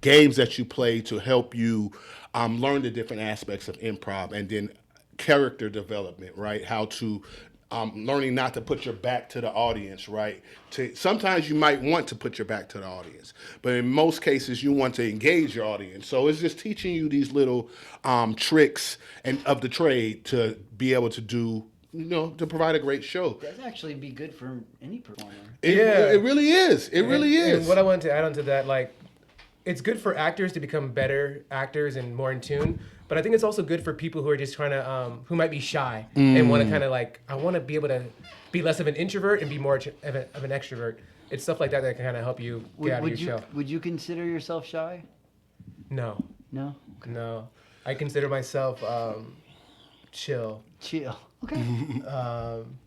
games that you play to help you learn the different aspects of improv, and then character development, right? How to learning not to put your back to the audience, right? Sometimes you might want to put your back to the audience, but in most cases you want to engage your audience. So it's just teaching you these little tricks of the trade to be able to do, to provide a great show. That'd actually be good for any performer. It really is. It really And is. what I wanted to add on to that, like, it's good for actors to become better actors and more in tune. But I think it's also good for people who are just trying to, who might be shy and want to kind of like, I want to be able to be less of an introvert and be more of an extrovert. It's stuff like that that can kind of help you get out of your shell. Would you consider yourself shy? No, No. no. I consider myself chill. Chill. Okay. Um,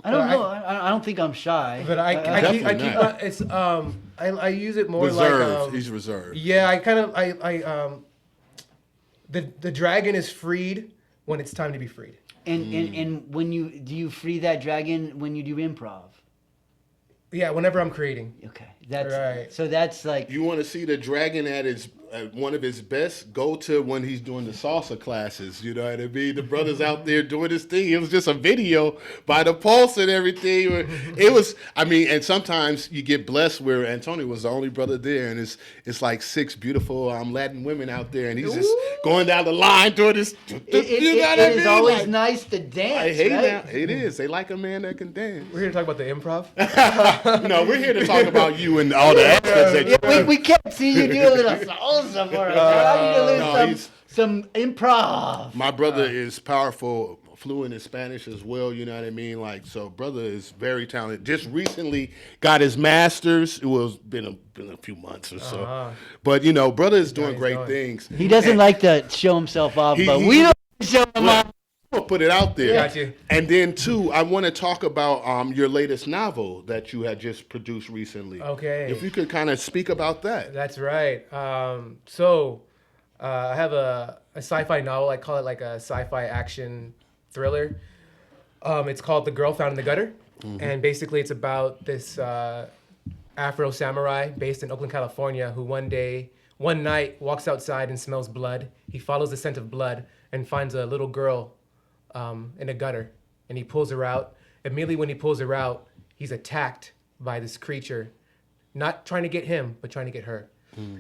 I don't But know. I don't think I'm shy. but I Definitely keep not. it's I use it more Reserved. like He's reserved. yeah, I kind of the dragon is freed when it's time to be freed. And when you free that dragon when you do improv? Yeah, whenever I'm creating. Okay, that's Right. so that's like You want to see the dragon at one of his best? Go to when he's doing the salsa classes. You know what I mean? The brother's out there doing his thing. It was just a video by the Pulse and everything. It was, I mean, and sometimes you get blessed where Antonio was the only brother there, and it's like 6 beautiful Latin women out there, and he's just going down the line doing this. it is always Like, nice to dance. hey, right? now, it is. They like a man that can dance. We're here to talk about the improv. No, we're here to talk about you and all the aspects that you Yeah, we can't see you do a little salsa for us. I need to no, learn he's- some improv. My brother is powerful, fluent in Spanish as well. You know what I mean? Like, so brother is very talented. Just recently got his master's. It was been a few months or so, but you know, brother is doing he's great going. things. He doesn't like to show himself off, but we don't show him off. We'll put it out there. Got you. And then too, I want to talk about your latest novel that you had just produced recently. Okay. If you could kind of speak about that. That's right. So I have a sci-fi novel. I call it like a sci-fi action thriller. It's called The Girl Found in the Gutter. And basically it's about this Afro samurai based in Oakland, California, who one night walks outside and smells blood. He follows the scent of blood and finds a little girl in a gutter. And he pulls her out. Immediately when he pulls her out, he's attacked by this creature, not trying to get him, but trying to get her.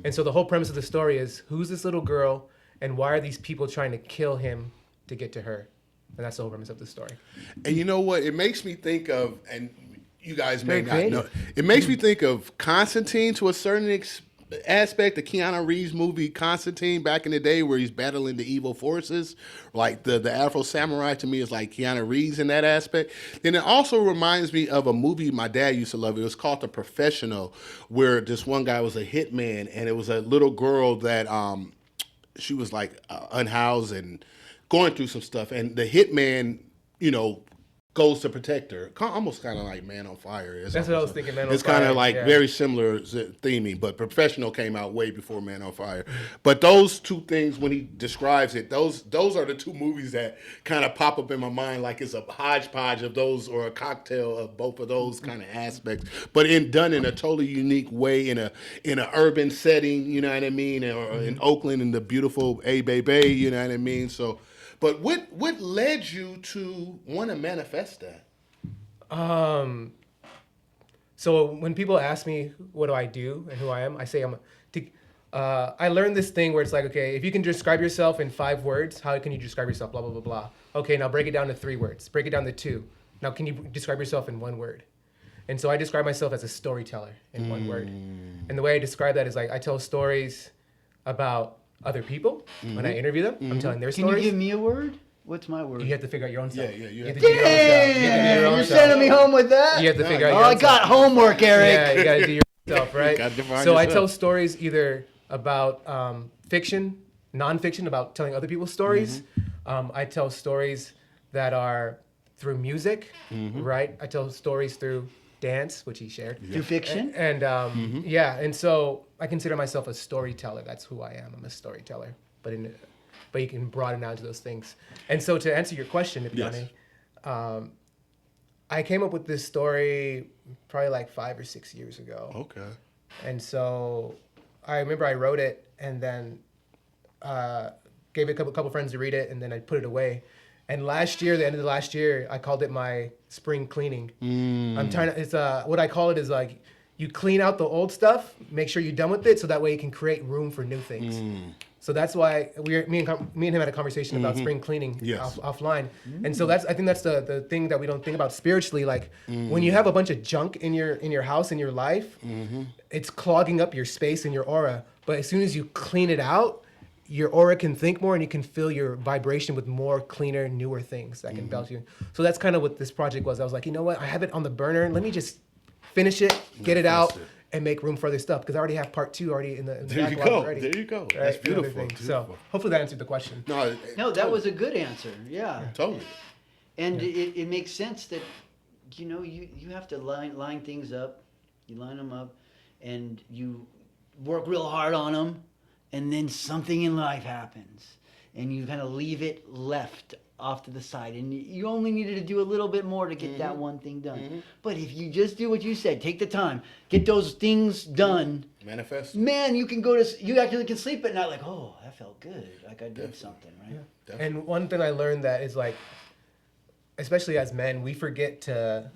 And so the whole premise of the story is, who's this little girl and why are these people trying to kill him to get to her? And that's the whole premise of the story. And you know what? It makes me think of, and you guys may Very not know, creative. it makes me think of Constantine to a certain aspect, the Keanu Reeves movie Constantine back in the day where he's battling the evil forces. Like the Afro Samurai to me is like Keanu Reeves in that aspect. Then it also reminds me of a movie my dad used to love. It was called The Professional, where this one guy was a hitman and it was a little girl that she was like unhoused and going through some stuff, and the hitman, you know, goes to protect her. Almost kind of like Man on Fire. That's what I was thinking, Man on It's kind Fire, of like yeah. very similar theming, but Professional came out way before Man on Fire. But those two things, when he describes it, those are the two movies that kind of pop up in my mind, like it's a hodgepodge of those or a cocktail of both of those kind of aspects, but done in a totally unique way in an urban setting. You know what I mean? Or in Oakland in the beautiful Bay. You know what I mean? So. But what led you to want to manifest that? So when people ask me what do I do and who I am, I say I learned this thing where it's like, okay, if you can describe yourself in 5 words, how can you describe yourself? Blah, blah, blah, blah. Okay, now break it down to 3 words. Break it down to 2. Now can you describe yourself in 1 word? And so I describe myself as a storyteller in 1 word. And the way I describe that is like I tell stories about other people when I interview them. I'm telling their Can stories. you give me a word? What's my word? You have to figure out your own stuff. Yeah, You have have to to do your own stuff. You have to do your Damn, own you're stuff. sending me home with that? You have to figure out Oh, your I own got stuff. homework, Eric. Yeah, you got to do yourself, right? Gotta define So I yourself. tell stories either about fiction, nonfiction, about telling other people's stories. I tell stories that are through music, right? I tell stories through dance, which he shared. Through fiction? And yeah, and so I consider myself a storyteller. That's who I am. I'm a storyteller, but you can broaden out to those things. And so to answer your question, if Yes. I came up with this story probably like 5 or 6 years ago. Okay. And so I remember I wrote it and then gave it a couple friends to read it, and then I put it away. And last year, the end of the last year, I called it my spring cleaning. I'm trying to, it's what I call it is like, you clean out the old stuff, make sure you're done with it, so that way you can create room for new things. So that's why me and him had a conversation about spring cleaning Yes. offline. And so I think that's the thing that we don't think about spiritually. Like when you have a bunch of junk in your house, in your life, it's clogging up your space and your aura. But as soon as you clean it out, your aura can think more and you can fill your vibration with more cleaner, newer things that can belt you. So that's kind of what this project was. I was like, you know what? I have it on the burner. Let me just finish it, get it out, and make room for other stuff because I already have part 2 already in the There you backlog go. already. There you go. Right? That's And other beautiful. things. So hopefully that answered the question. No, that was a good answer. Yeah. Totally. And it makes sense that, you have to line things up. You line them up, and you work real hard on them, and then something in life happens, and you kind of leave it left off to the side, and you only needed to do a little bit more to get that one thing done. But if you just do what you said, take the time, get those things done, Manifest. man, you actually can sleep at night like, oh, that felt good, like I did something, right? Definitely. And one thing I learned that is like, especially as men, we forget to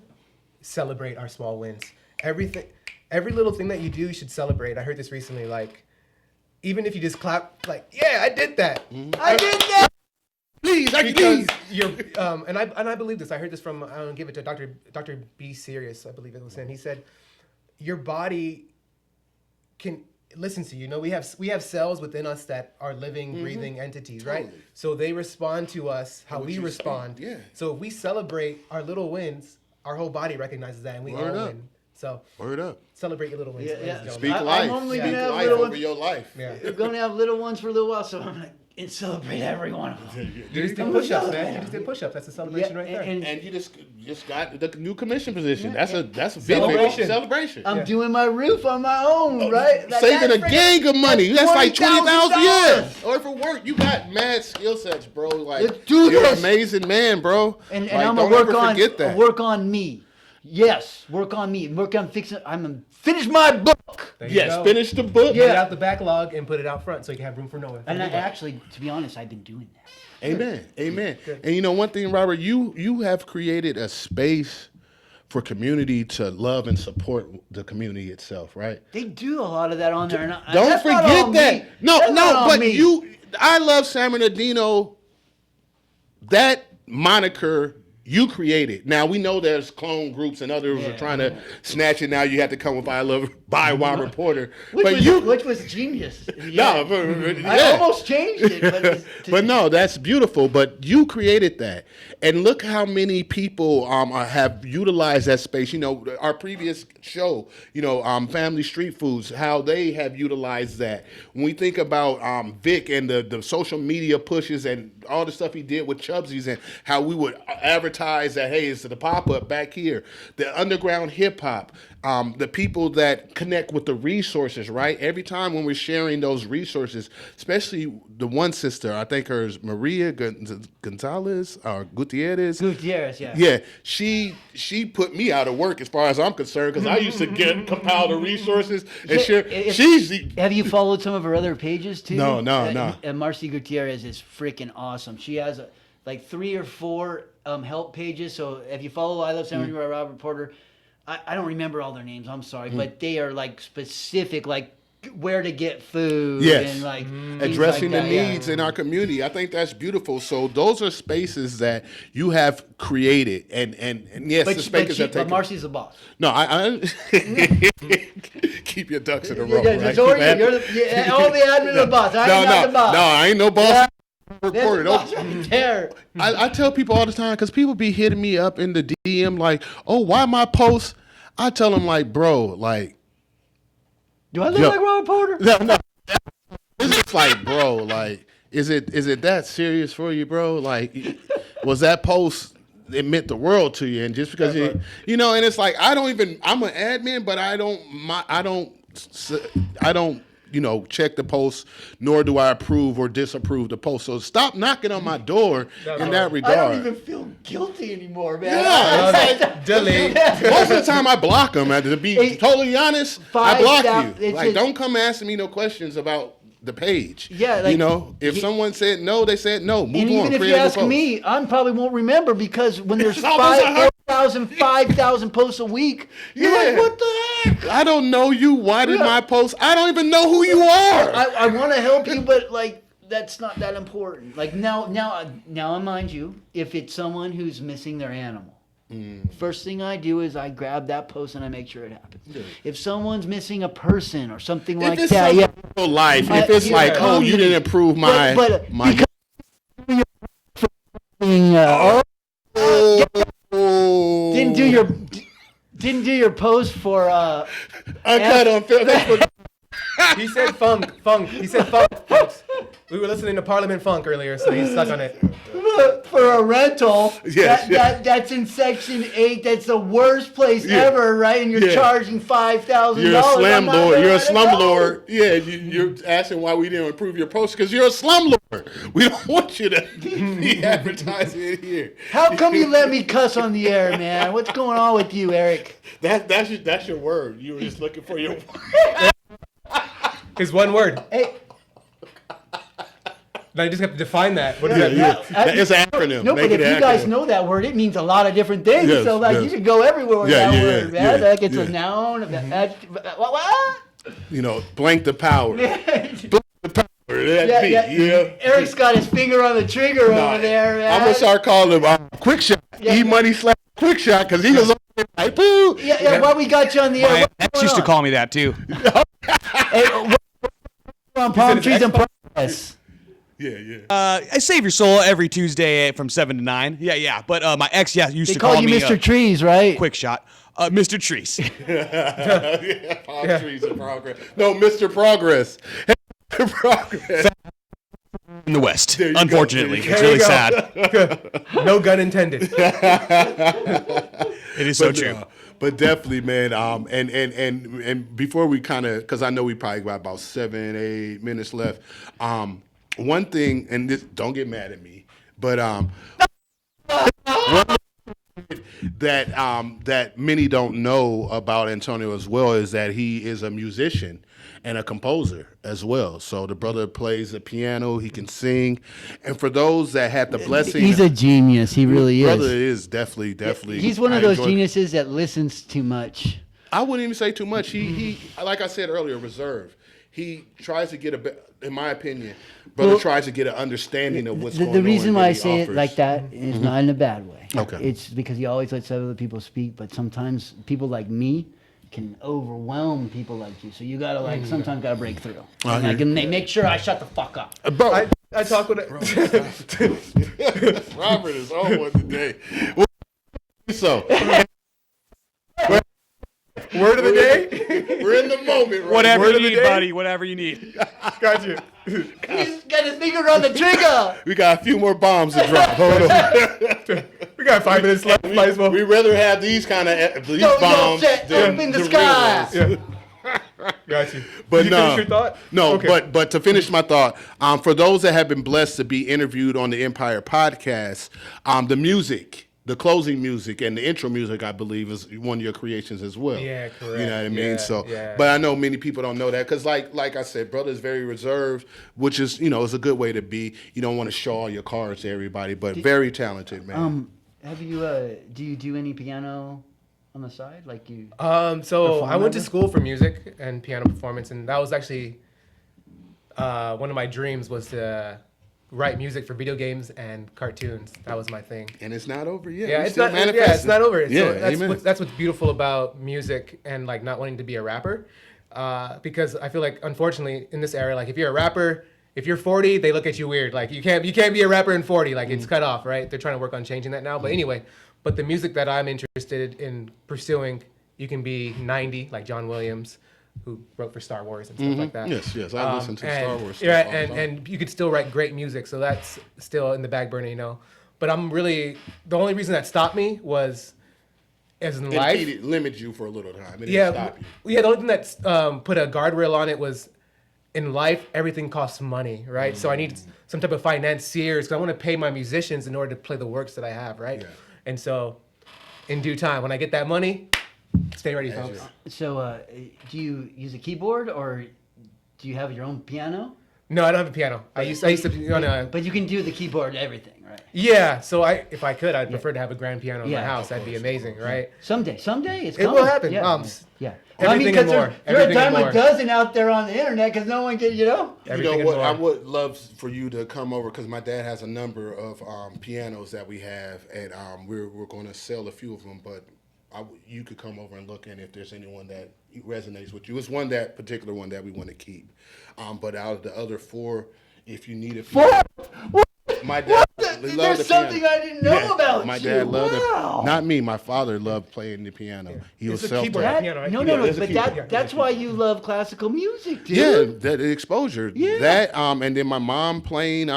celebrate our small wins. Every little thing that you do, you should celebrate. I heard this recently, like, even if you just clap, like, yeah, I did that. I did that. Please, I Because please. you're, and I believe this. I heard this from, I don't give it to Dr. B. Serious, I believe it was him. He said, your body can listen to you. We have cells within us that are living, breathing entities, right? Totally. So they respond to us how What we you respond. say, yeah. So if we celebrate our little wins, our whole body recognizes that, and we Word all up. win. So Word up. celebrate your little wins. Yeah, ladies yeah. and gentlemen. Speak I'm life. only Speak gonna have life little over ones. your life. Yeah. We're going to have little ones for a little while, so I'm like, and celebrate every one of them. You just did push-ups, man. You just did push-ups. That's a celebration right there. And you just got the new commission position. That's a big Celebration. celebration. I'm doing my roof on my own, right? Saving a gang of money. That's like $20,000. Yeah. $20,000. Or for work, you got mad skill sets, bro. Like Let's do you're this. an amazing man, bro. And Like, I'm don't gonna ever forget that. work on me. Yes, work on me. Work on fixing. I'm gonna finish my book. There you Yes, go. finish the book. Put it Yeah. out the backlog and put it out front so you can have room for Noah. And I actually, to be honest, I've been doing that. Amen. Amen. And one thing, Robert, you have created a space for community to love and support the community itself, right? They do a lot of that on there. And Don't that's not forget on that. me. No, That's not on but me. I love San Bernardino. That moniker you created. Now we know there's clone groups and others are trying to snatch it. Now you have to come with I love Bywater Reporter. Which was genius. No, I almost changed it, but but no, that's beautiful. But you created that, and look how many people have utilized that space. Our previous show, Family Street Foods, how they have utilized that. When we think about Vic and the social media pushes and all the stuff he did with Chubsies and how we would advertise that, hey, it's the pop up back here, the underground hip hop, the people that connect with the resources, right? Every time when we're sharing those resources, especially the one sister, I think her is Maria Gonzalez or Gutierrez. Gutierrez, yeah. Yeah, she put me out of work as far as I'm concerned because I used to compile the resources and share. Have you followed some of her other pages too? No. Marcy Gutierrez is freaking awesome. She has like 3 or 4 help pages. So if you follow I Love San Bernardino by Robert Porter, I don't remember all their names. I'm sorry, but they are like specific, like where to get food. Yes. And like Addressing like the that, needs in our community. I think that's beautiful. So those are spaces that you have created, and yes, the spaces have taken. But Marcy's the boss. No, I keep your ducks in a row. Yeah, right? you're the admin of the boss. I ain't not the boss. No, I ain't no boss. Yeah. There's Reporter. the boss right there. I tell people all the time because people be hitting me up in the DM like, "Oh, why my post?" I tell them like, "Bro, like, Do I look like Robert Porter? no, it's just like, bro, like, is it that serious for you, bro? Like, was that post?" It meant the world to you, and just because and it's like I'm an admin, but I don't check the post, nor do I approve or disapprove the post. So stop knocking on my door in that regard. I don't even feel guilty anymore, man. Yeah, Delete. most of the time I block them. To be totally honest, I block you. Like, don't come asking me no questions about the page. Yeah, like, if someone said no, they said no. Move and on. even if you ask me, I probably won't remember because when there's 4,000, 5,000 posts a week, you're like, what the heck? I don't know you. Why did my post? I don't even know who you are. I want to help you, but like that's not that important. Like now, mind you, if it's someone who's missing their animal, first thing I do is I grab that post and I make sure it happens. Yeah. If someone's missing a person or something like that, real life. If it's like, oh, you didn't improve my didn't do your. didn't do your post for Uncut on Facebook. He said funk. He said funk, folks. We were listening to Parliament Funk earlier, so he's stuck on it. for a rental. Yes, That's in Section 8. That's the worst place ever, right? And you're charging $5,000. You're a slumlord. You're a slumlord. Yeah, you're asking why we didn't approve your post because you're a slumlord. We don't want you to be advertising it here. How come you let me cuss on the air, man? What's going on with you, Eric? That's your word. You were just looking for your word. His one word. Hey. Now you just have to define that. What does that mean? It's an acronym. No, Make but if it you an guys acronym. know that word, it means a lot of different things. Yes, so, like, yes. you can go everywhere with Yeah, that yeah, word, yeah, man. yeah, Like, it's yeah. a noun. What? You know, blank the power. Blank the power. That beat. Eric's got his finger on the trigger over there, man. I'm gonna start calling him Quick Shot. E-Money / Quick Shot because he was over there like, boo. Yeah, why we got you on the air? My What's ex going used to on? call me that too. Hey, on palm his trees and ex- progress. Yeah. I save your soul every Tuesday from 7 to 9. Yeah. But my ex, used They to call call you me Mr. Trees, right? Quick Shot. Mr. Trees. Palm trees in progress. No, Mr. Progress. Mr. Progress. In the West. There you go. Unfortunately. There you It's There you really go. sad. No gun intended. It is so true. But definitely, man. And before we kind of, because I know we probably got about 7-8 minutes left. One thing, and this, don't get mad at me, but one that many don't know about Antonio as well is that he is a musician and a composer as well. So the brother plays the piano, he can sing, and for those that had the blessing, He's a genius. He really brother is. is definitely. He's one I of those enjoy- geniuses that listens too much. I wouldn't even say too much. He like I said earlier, reserved. He tries to get in my opinion, brother tries to get an understanding of what's going on. The reason why and I he say it offers. like that is not in a bad way. Okay. It's because he always lets other people speak, but sometimes people like me can overwhelm people like you. So you gotta sometimes gotta break through. And they make sure I shut the fuck up. Bro, I talk with it. Robert is on one today. So Word of the day. we're in the moment, right? Whatever Word you of the need, day? buddy. Whatever you need. Got you. He's got his finger on the trigger. We got a few more bombs to drop. Hold on. We got 5 minutes left. Might as well. We rather have these kind of these Yo, bombs set than up in the real sky. ones. Yeah. Got you. But Did you no, finish your thought? No, Okay. but to finish my thought, for those that have been blessed to be interviewed on the Empire podcast, the music, the closing music and the intro music, I believe, is one of your creations as well. Yeah, correct. You know what I mean? Yeah, So, yeah. but I know many people don't know that because, like I said, brother is very reserved, which is is a good way to be. You don't want to show all your cards to everybody, but very talented, man. Have you do you do any piano on the side? Like you So I went to ever? school for music and piano performance, and that was actually one of my dreams was to write music for video games and cartoons. That was my thing. And it's not over yet. Yeah, We it's still not. Yeah, it's manifesting. not over. Yeah, So amen. that's what's beautiful about music and like not wanting to be a rapper, because I feel like unfortunately in this era, like if you're a rapper, if you're 40, they look at you weird. Like you can't be a rapper in 40. Like it's cut off, right? They're trying to work on changing that now. But anyway, the music that I'm interested in pursuing, you can be 90, like John Williams, who wrote for Star Wars and stuff like that. Yes. I listen to Star Wars stuff Yeah, all the time. and you could still write great music, so that's still in the back burner, But I'm really the only reason that stopped me was as in life. It limits you for a little time. It didn't Yeah, stop you. yeah. The only thing that put a guardrail on it was in life everything costs money, right? So I need some type of financiers because I want to pay my musicians in order to play the works that I have, right? Yeah. And so, in due time, when I get that money, stay ready, folks. So do you use a keyboard or do you have your own piano? No, I don't have a piano. I used to But you can do the keyboard and everything, right? Yeah, so if I could, I'd prefer to have a grand piano in my Yeah, house. of That'd be amazing, right? Someday it's It coming. will happen. Yeah. Yeah. Well, I mean, Everything and because more. there are a Everything and dime a more. dozen out there on the internet because no one can, Everything You know and what? more. I would love for you to come over because my dad has a number of pianos that we have, and we're going to sell a few of them. But you could come over and look, and if there's anyone that resonates with you, it's that particular one that we want to keep. But out of the other 4, if you need a few, my dad loved There's the something piano. I didn't know about My you. dad loved Wow. it. Not me. My father loved playing the piano. He was It's a keyboard. self-taught. Piano, right? No, Yeah, no, there's a but keyboard. that's why you love classical music, dude. Yeah, that exposure. Yeah. That and then my mom playing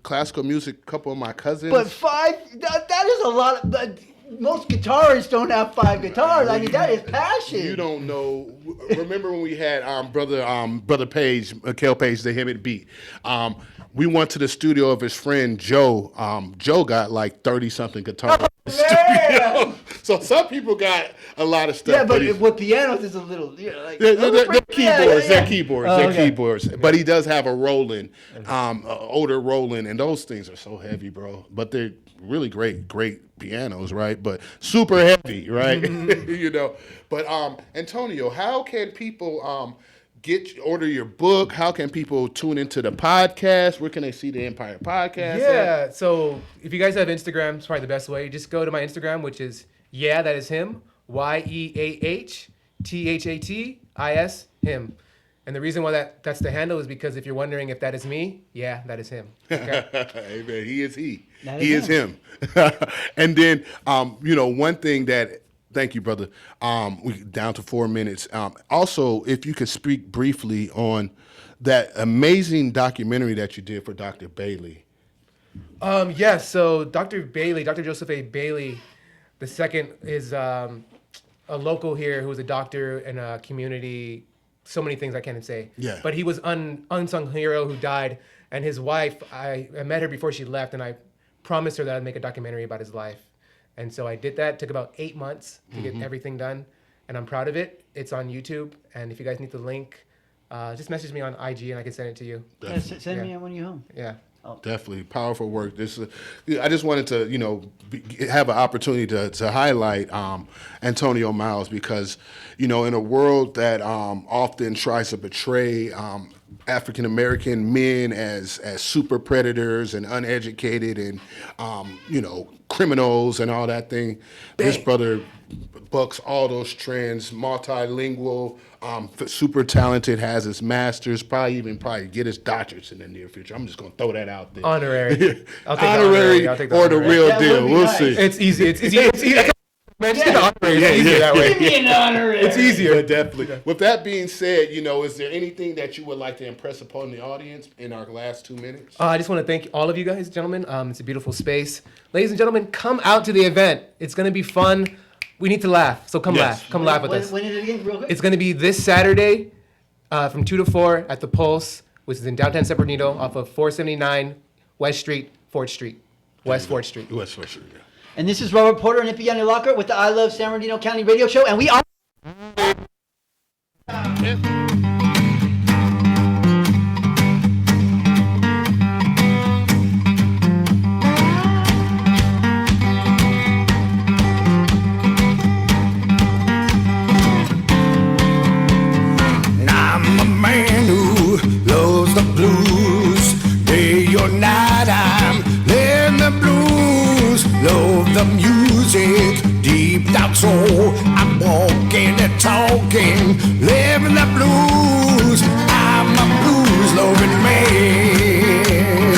classical music. A couple of my cousins. But that is a lot of, but most guitarists don't have 5 guitars. I mean, that is passion. You don't know. Remember when we had brother Page, Kel Page, the Him It Beat. We went to the studio of his friend Joe. Joe got like 30-something guitars. Man. So some people got a lot of stuff. Yeah, but he's- with pianos, it's a little, you know, like They're keyboards. yeah. They're keyboards. Oh, They're okay. keyboards. But he does have a Roland, older Roland, and those things are so heavy, bro. But they're really great pianos, right? But super heavy, right? You know. But Antonio, how can people order your book? How can people tune into the podcast? Where can they see the Empire Podcast? Yeah. So if you guys have Instagram, it's probably the best way. Just go to my Instagram, which is that is him. YEAHTHATIS him. And the reason why that's the handle is because if you're wondering if that is me, that is him. Okay. Amen. He is he. That He is is him. And then, one thing that, thank you, brother. We down to 4 minutes. Also, if you could speak briefly on that amazing documentary that you did for Dr. Bailey. So Dr. Joseph A. Bailey, the second is a local here who was a doctor in a community. So many things I can't say. Yeah. But he was unsung hero who died, and his wife. I met her before she left, and I promised her that I'd make a documentary about his life, and so I did that. It took about 8 months to get everything done, and I'm proud of it. It's on YouTube, and if you guys need the link, just message me on IG, and I can send it to you. Yeah, send me when you're home. Yeah. Definitely powerful work. I just wanted to, have an opportunity to highlight Antonio Miles because, in a world that often tries to portray African American men as super predators and uneducated and criminals and all that thing, this brother bucks all those trends. Multilingual, super talented, has his masters, probably get his doctorates in the near future. I'm just gonna throw that out there. Honorary. I'll take the Honorary I'll take the or the honorary. real That would deal. be We'll nice. see. It's easy. It's easy. Man, just get the honorary. Yeah, It's easier that way. Give me an honorary. It's easier. But definitely. With that being said, is there anything that you would like to impress upon the audience in our last 2 minutes? I just want to thank all of you guys, gentlemen. It's a beautiful space. Ladies and gentlemen, come out to the event. It's going to be fun. We need to laugh. So come Yes. laugh. Come laugh with us. When is it again, real quick? It's going to be this Saturday from 2 to 4 at the Pulse, which is in downtown San Bernardino off of 479 West Street, 4th Street. West 4th Street. West for sure, yeah. And this is Robert Porter and Ipiani Locker with the I Love San Bernardino County radio show, and we are... I'm a man who loves the blues. Day or night, I'm in the blues. Love the music, deep down soul. I'm walking and talking, living the blues. I'm a blues loving man.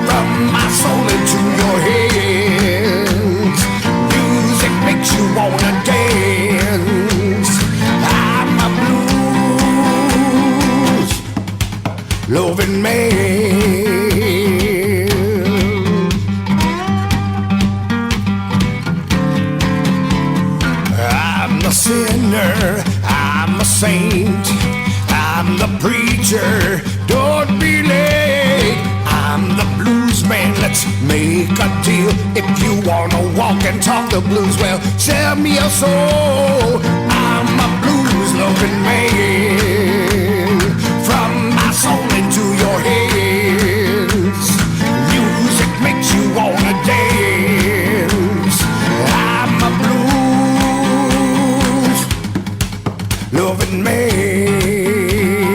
From my soul into your hands, music makes you wanna dance. I'm a blues loving man. I'm a sinner, I'm a saint, I'm the preacher, don't be late. I'm the blues man, let's make a deal. If you wanna walk and talk the blues, well, sell me your soul. I'm a blues loving man.